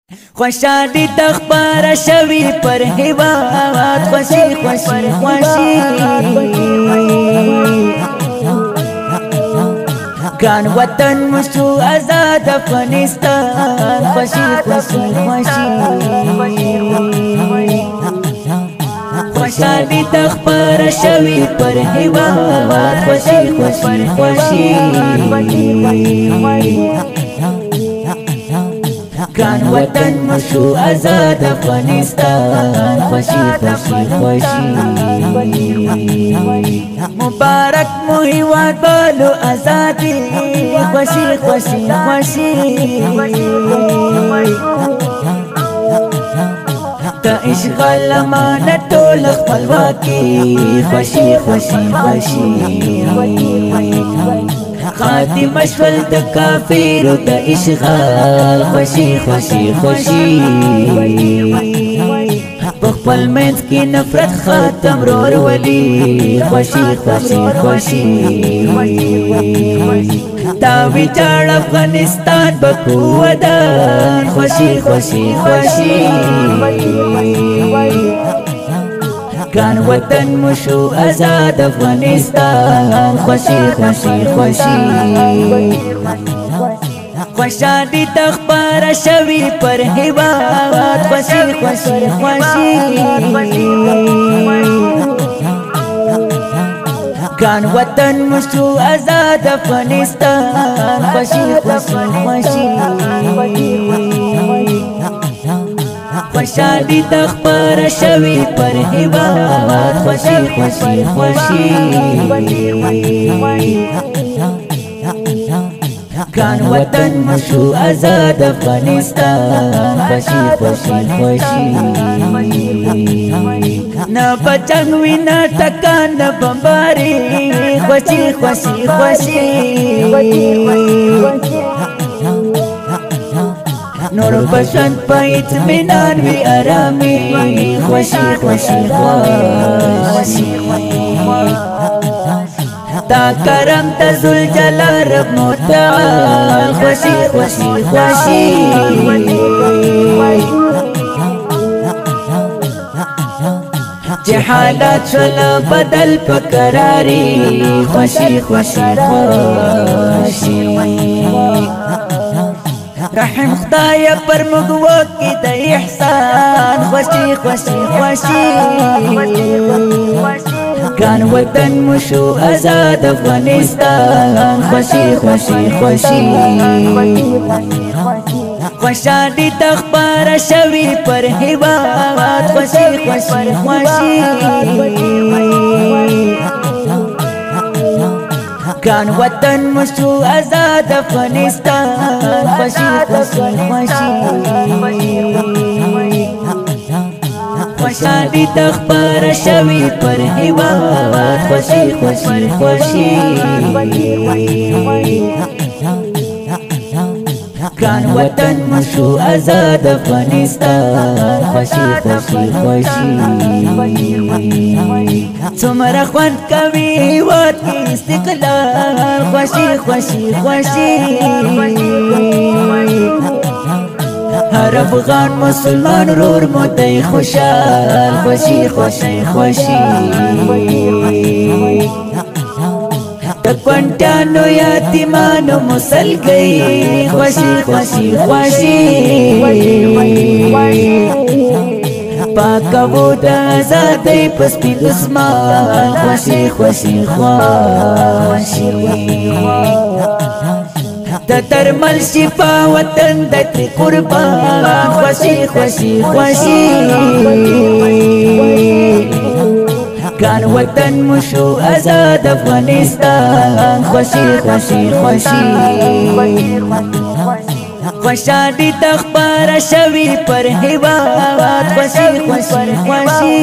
خوشالي تخبر شوي پر هواد خوشي خوشي خوشي كان وطن مشو آزاد افغانستان خوشي خوشي خوشي خوشالي تخبر شوي پر هواد خوشي خوشي خوشي كان وطن مشو آزاد افغانستان خوشي خوشي خوشي مبارك مو هیواد بالو آزادی خوشي خوشي خوشي تا اشغال امانت ټول خپلواکي خوشي خوشي خوشي خاتم شول د کافر د اشغال خوشي خوشي خوشي خپل منځ کې نفرت ختم رور ولي خوشي خوشي خوشي تا ویچاړ افغانستان بقوودان خوشي خوشي خوشي كان وطن مشو آزاد افغانستان خوشي خوشي خوشي خوشالي تخبر شوي پر هواد خوشي خوشي خوشي كان وطن مشو آزاد افغانستان خوشي خوشي خوشي خوشالي تخبر شوي پر هواد خوشي خوشي خوشي كان وطن مشو آزاد افغانستان خوشي خوشي خوشي نا بچنگ وینا ټکان نا بمباري خوشي خوشي خوشي نور بشن پا اطمینان وی آرامی خوشی خوشی خوشی تا کرم تا ذوالجلال رب متعال خوشی خوشی خوشی چه حالات شلا بدل پکراری خوشی خوشی خوشی رحم خدای پر موږ وکړي د احسان خوشي خوشي خوشي كان وطن مشو آزاد افغانستان خوشي خوشي خوشي خوشالي تخبر شوي پر هواد خوشي خوشي خوشي كان وطن مشو آزاد افغانستان خوشي خوشي خوشي خوشالي تخبر شوي پر هواد خوشي خوشي خوشي كان وطن مشو آزاد افغانستان خوشي خوشي خوشي څومره خوند کوي هیواد کې استقلال خوشي خوشي خوشي هر افغان مسلمان رور مو دی خوشحال خوشي خوشي خوشي تکونټانو یتیمانو مسلګي خوشي خوشي خوشي پاکو د آزادۍ په سپین اسمان خوشي خوشي خوشي د درمل شفا وطن د ترې قربان خوشي خوشي خوشي كان وطن مشو آزاد افغانستان خوشي خوشي خوشي خوشالي تخبر شوي پر هواد خوشي خوشي خوشي